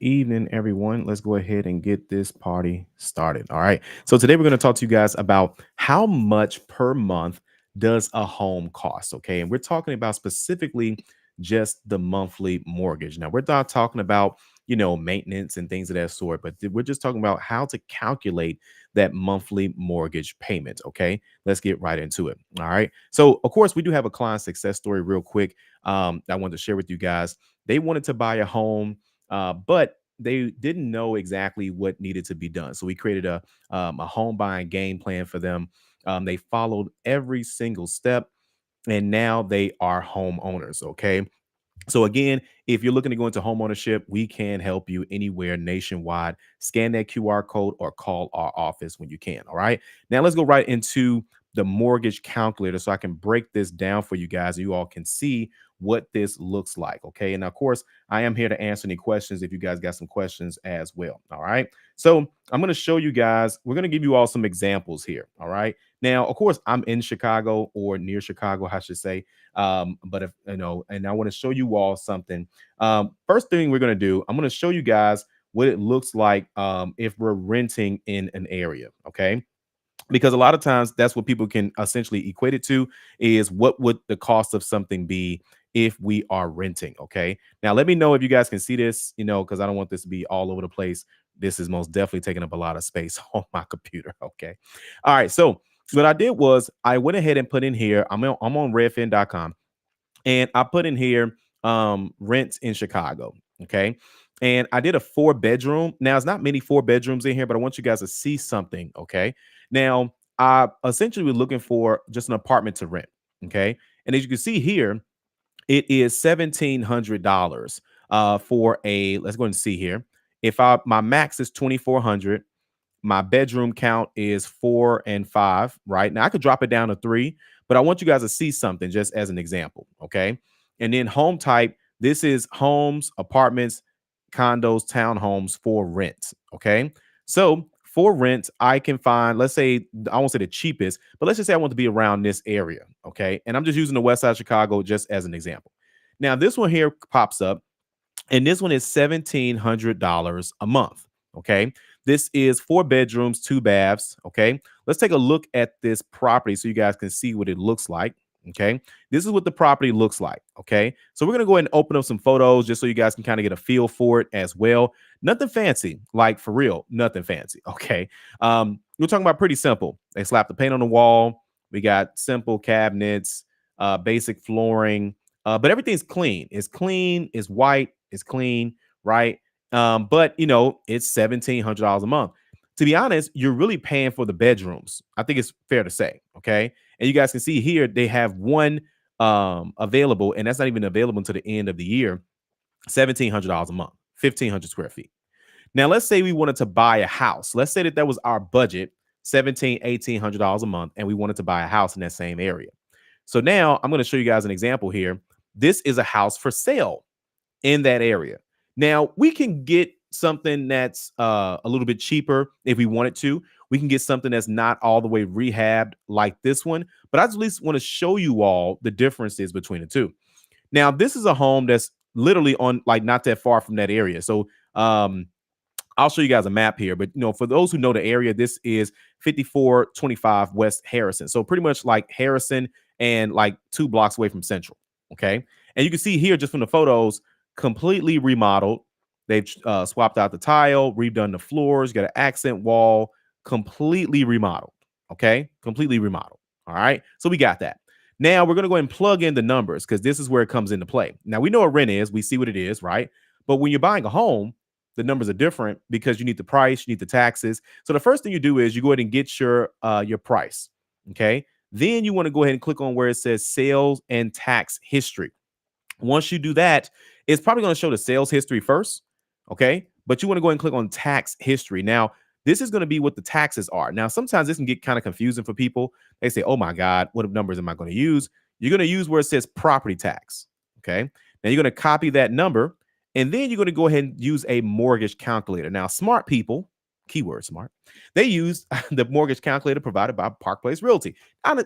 evening, everyone. Let's go ahead and get this party started. All right. So, today we're going to talk to you guys about how much per month does a home cost. Okay. And we're talking about specifically just the monthly mortgage. Now, we're not talking about, maintenance and things of that sort, but we're just talking about how to calculate that monthly mortgage payment. Okay. Let's get right into it. All right. So, of course, we do have a client success story real quick. I wanted to share with you guys. They wanted to buy a home, but they didn't know exactly what needed to be done. So we created a home buying game plan for them. They followed every single step, and now they are homeowners. Okay. So again, if you're looking to go into homeownership, we can help you anywhere nationwide. Scan that QR code or call our office when you can. All right. Now let's go right into the mortgage calculator so I can break this down for you guys. You all can see what this looks like. Okay. And of course, I am here to answer any questions if you guys got some questions as well. All right. So I'm going to show you guys, we're going to give you all some examples here. All right. Now, of course, I'm in Chicago or near Chicago, I should say. But if and I want to show you all something. First thing we're going to do, I'm going to show you guys what it looks like if we're renting in an area. Okay. Because a lot of times that's what people can essentially equate it to is what would the cost of something be if we are renting. Okay. Now, let me know if you guys can see this, because I don't want this to be all over the place. This is most definitely taking up a lot of space on my computer. Okay. All right. So, what I did was I went ahead and put in here, I'm on redfin.com, and I put in here rent in Chicago. Okay. And I did a 4 bedroom. Now it's not many 4 bedrooms in here, but I want you guys to see something. Okay. Now I essentially was looking for just an apartment to rent. Okay. And as you can see here, it is $1,700 for a, let's go and see here. If my max is 2,400, my bedroom count is 4 and 5. Right now, I could drop it down to 3, but I want you guys to see something just as an example. Okay. And then home type, this is homes, apartments, condos, townhomes for rent. Okay. So for rent, I can find, let's say, I won't say the cheapest, but let's just say I want to be around this area. Okay. And I'm just using the west side of Chicago just as an example. Now, this one here pops up, and this one is $1,700 a month. Okay. This is 4 bedrooms, 2 baths. Okay. Let's take a look at this property so you guys can see what it looks like. Okay. This is what the property looks like. Okay. So we're going to go ahead and open up some photos just so you guys can kind of get a feel for it as well. Nothing fancy, like for real, nothing fancy. Okay. We're talking about pretty simple. They slapped the paint on the wall. We got simple cabinets, basic flooring, but everything's clean. It's clean, it's white, it's clean, right? But it's $1,700 a month. To be honest, you're really paying for the bedrooms. I think it's fair to say. Okay. And you guys can see here they have one available, and that's not even available until the end of the year. $1,700 a month, 1,500 square feet. Now, let's say we wanted to buy a house. Let's say that was our budget, $1,800 a month, and we wanted to buy a house in that same area. So now I'm going to show you guys an example here. This is a house for sale in that area. Now, we can get something that's a little bit cheaper if we wanted to. We can get something that's not all the way rehabbed like this one, but I at least want to show you all the differences between the two. Now, this is a home that's literally on like not that far from that area. So, I'll show you guys a map here, but for those who know the area, this is 5425 West Harrison. So pretty much like Harrison and like 2 blocks away from Central. Okay. And you can see here just from the photos, completely remodeled. They've swapped out the tile, redone the floors, got an accent wall, completely remodeled. Okay. Completely remodeled. All right. So we got that. Now we're going to go ahead and plug in the numbers because this is where it comes into play. Now we know what rent is. We see what it is, right? But when you're buying a home, the numbers are different because you need the price, you need the taxes. So the first thing you do is you go ahead and get your price. Okay. Then you want to go ahead and click on where it says sales and tax history. Once you do that, it's probably going to show the sales history first. Okay. But you want to go ahead and click on tax history. Now, this is going to be what the taxes are. Now, sometimes this can get kind of confusing for people. They say, oh my God, what numbers am I going to use? You're going to use where it says property tax. Okay. Now you're going to copy that number, and then you're going to go ahead and use a mortgage calculator. Now, smart people, keyword smart, they use the mortgage calculator provided by Park Place Realty.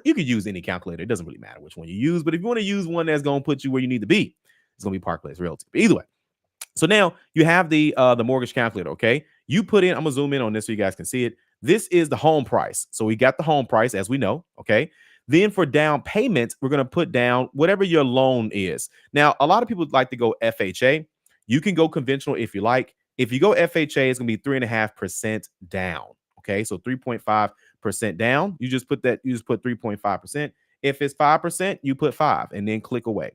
You could use any calculator. It doesn't really matter which one you use, but if you want to use one that's going to put you where you need to be, it's going to be Park Place Realty. But either way, So now you have the mortgage calculator, okay? You put in, I'm gonna zoom in on this so you guys can see it. This is the home price. So we got the home price as we know, okay? Then for down payment, we're gonna put down whatever your loan is. Now, a lot of people like to go FHA. You can go conventional if you like. If you go FHA, it's gonna be 3.5% down. Okay, so 3.5% down. You just put that, you just put 3.5%. If it's 5%, you put 5 and then click away.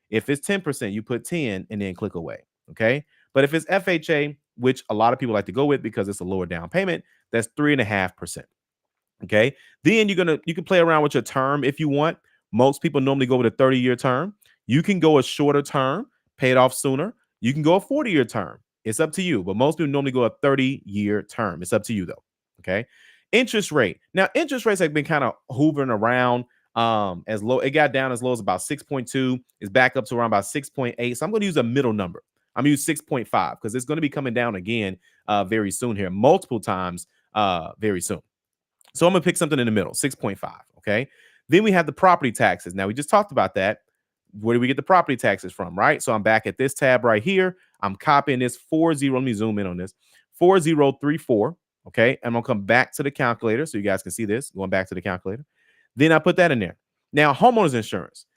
If it's 10%, you put 10 and then click away. Okay. But if it's FHA, which a lot of people like to go with because it's a lower down payment, that's 3.5%. Okay. Then you can play around with your term if you want. Most people normally go with a 30-year term. You can go a shorter term, pay it off sooner. You can go a 40-year term. It's up to you. But most people normally go a 30-year term. It's up to you though. Okay. Interest rate. Now, interest rates have been kind of hovering around as low. It got down as low as about 6.2. It's back up to around about 6.8. So I'm going to use a middle number. I'm going to use 6.5 because it's going to be coming down again very soon here, multiple times very soon. So I'm going to pick something in the middle, 6.5. Okay. Then we have the property taxes. Now, we just talked about that. Where do we get the property taxes from, right? So I'm back at this tab right here. I'm copying this 40. Let me zoom in on this 4034. Okay. I'm going to come back to the calculator so you guys can see this. Going back to the calculator. Then I put that in there. Now, homeowners insurance.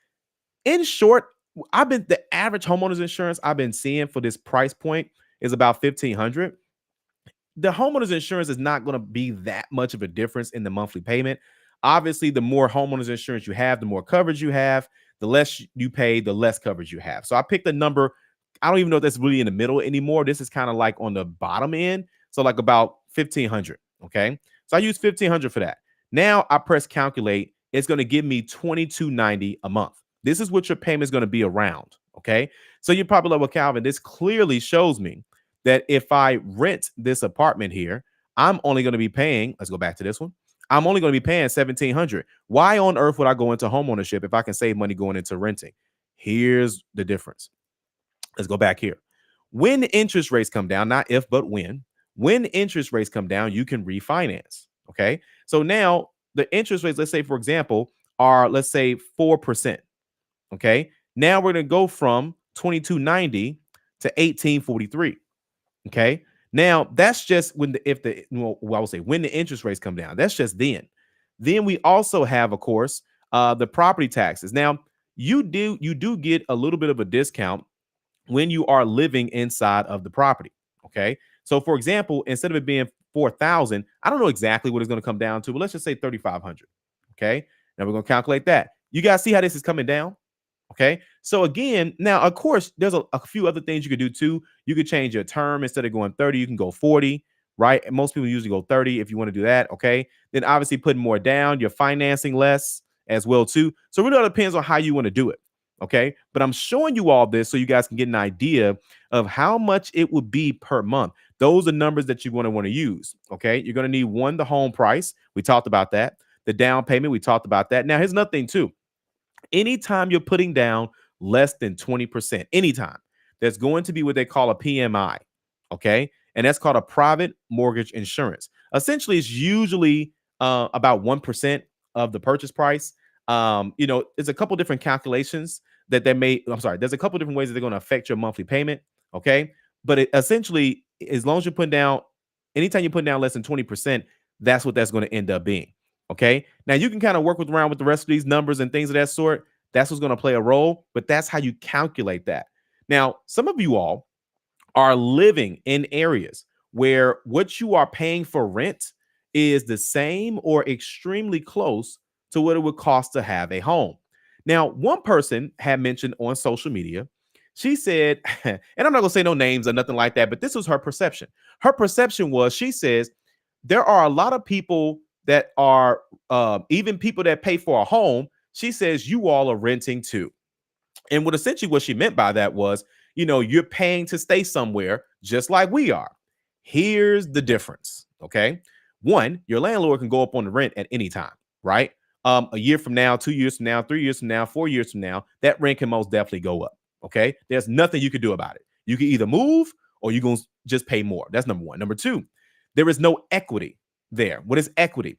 In short, the average homeowners insurance I've been seeing for this price point is about 1,500. The homeowners insurance is not going to be that much of a difference in the monthly payment. Obviously, the more homeowners insurance you have, the more coverage you have, the less you pay, the less coverage you have. So I picked a number. I don't even know if that's really in the middle anymore. This is kind of like on the bottom end. So like about 1,500. Okay. So I use 1,500 for that. Now I press calculate. It's going to give me $22.90 a month. This is what your payment is going to be around. Okay. So you're probably like, well, Calvin, this clearly shows me that if I rent this apartment here, I'm only going to be paying, let's go back to this one. I'm only going to be paying 1,700. Why on earth would I go into homeownership if I can save money going into renting? Here's the difference. Let's go back here. When interest rates come down, not if, but when interest rates come down, you can refinance. Okay. So now the interest rates, let's say, for example, are, let's say 4%. Okay. Now we're going to go from 2290 to 1843. Okay. Now that's just when I would say when the interest rates come down. That's just then. Then we also have, of course, the property taxes. Now you do get a little bit of a discount when you are living inside of the property. Okay. So for example, instead of it being 4,000, I don't know exactly what it's going to come down to, but let's just say 3,500. Okay. Now we're going to calculate that. You guys see how this is coming down? Okay. So again, now, of course, there's a few other things you could do too. You could change your term. Instead of going 30, you can go 40, right? And most people usually go 30 if you want to do that. Okay. Then obviously putting more down, you're financing less as well too. So it really all depends on how you want to do it. Okay. But I'm showing you all this so you guys can get an idea of how much it would be per month. Those are numbers that you want to use. Okay. You're going to need the home price. We talked about that. The down payment. We talked about that. Now, here's another thing too. Anytime you're putting down less than 20%, anytime, there's going to be what they call a PMI. Okay. And that's called a private mortgage insurance. Essentially, it's usually about 1% of the purchase price. There's a couple different calculations that there's a couple different ways that they're going to affect your monthly payment. Okay. But essentially, as long as you're putting down, anytime you put down less than 20%, that's what that's going to end up being. Okay. Now you can kind of work around with the rest of these numbers and things of that sort. That's what's going to play a role, but that's how you calculate that. Now, some of you all are living in areas where what you are paying for rent is the same or extremely close to what it would cost to have a home. Now, one person had mentioned on social media, she said, and I'm not going to say no names or nothing like that, but this was her perception. Her perception was, she says, there are a lot of people that are even people that pay for a home. She says you all are renting too. And what she meant by that was, you're paying to stay somewhere just like we are. Here's the difference. Okay. One, your landlord can go up on the rent at any time, right? A year from now, 2 years from now, 3 years from now, 4 years from now, that rent can most definitely go up. Okay. There's nothing you can do about it. You can either move or you're going to just pay more. That's number one. Number two, there is no equity there. What is equity?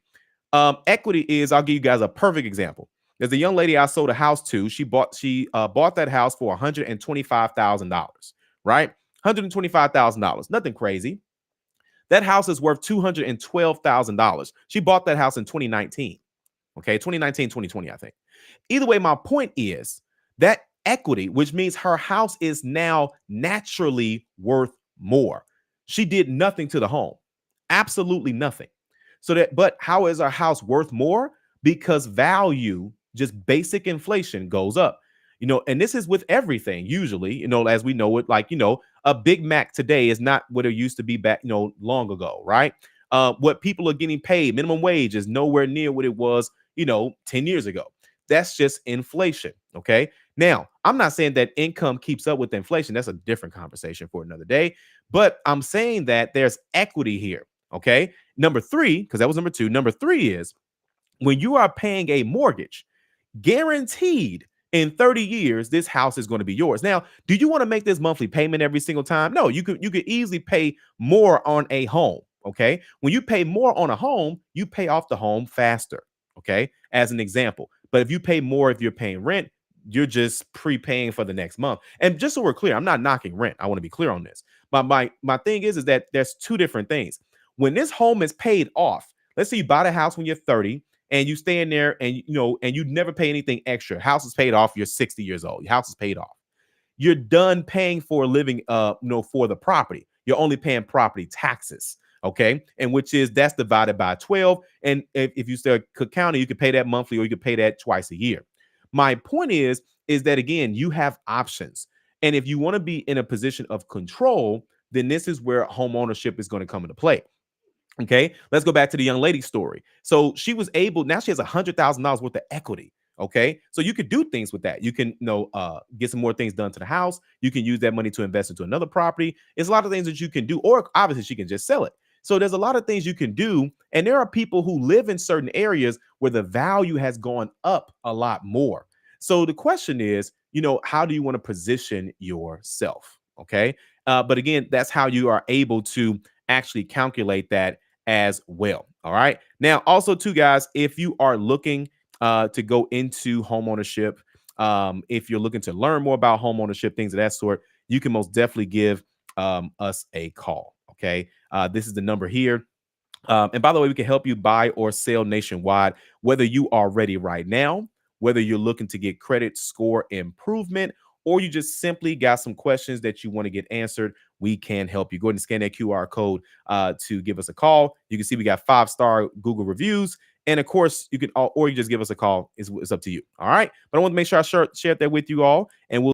Equity is, I'll give you guys a perfect example. There's a young lady I sold a house to. She bought that house for $125,000, right? $125,000. Nothing crazy. That house is worth $212,000. She bought that house in 2019. Okay, 2019, 2020, I think. Either way, my point is that equity, which means her house is now naturally worth more. She did nothing to the home, absolutely nothing. So that, but how is our house worth more? Because value, just basic inflation, goes up. And this is with everything usually, as we know it, like, a Big Mac today is not what it used to be back, long ago, right? What people are getting paid, minimum wage is nowhere near what it was, 10 years ago. That's just inflation. Okay. Now, I'm not saying that income keeps up with inflation. That's a different conversation for another day. But I'm saying that there's equity here. Okay. Number three, because that was number two. Number three is when you are paying a mortgage, guaranteed in 30 years, this house is going to be yours. Now, do you want to make this monthly payment every single time? No, you could easily pay more on a home. Okay. When you pay more on a home, you pay off the home faster. Okay. As an example. But if you pay more, if you're paying rent, you're just prepaying for the next month. And just so we're clear, I'm not knocking rent. I want to be clear on this. But my thing is that there's two different things. When this home is paid off, let's say you buy the house when you're 30 and you stay in there and and you never pay anything extra. House is paid off, you're 60 years old. Your house is paid off. You're done paying for a living for the property. You're only paying property taxes. Okay. And which is that's divided by 12. And if you still Cook County, you could pay that monthly or you could pay that twice a year. My point is that again, you have options. And if you want to be in a position of control, then this is where home ownership is going to come into play. Okay, let's go back to the young lady's story. So she was able, now she has $100,000 worth of equity. Okay, so you could do things with that. You can, get some more things done to the house. You can use that money to invest into another property. It's a lot of things that you can do, or obviously she can just sell it. So there's a lot of things you can do. And there are people who live in certain areas where the value has gone up a lot more. So the question is, how do you want to position yourself? Okay. But again, that's how you are able to actually calculate that as well. All right. Now, also, too, guys, if you are looking to go into home ownership, if you're looking to learn more about home ownership, things of that sort, you can most definitely give us a call. Okay. This is the number here. And by the way, we can help you buy or sell nationwide, whether you are ready right now, whether you're looking to get credit score improvement, or you just simply got some questions that you want to get answered. We can help you. Go ahead and scan that QR code to give us a call. You can see we got 5-star Google reviews. And of course, you can, or you just give us a call. It's up to you. All right. But I want to make sure I shared that with you all. And we'll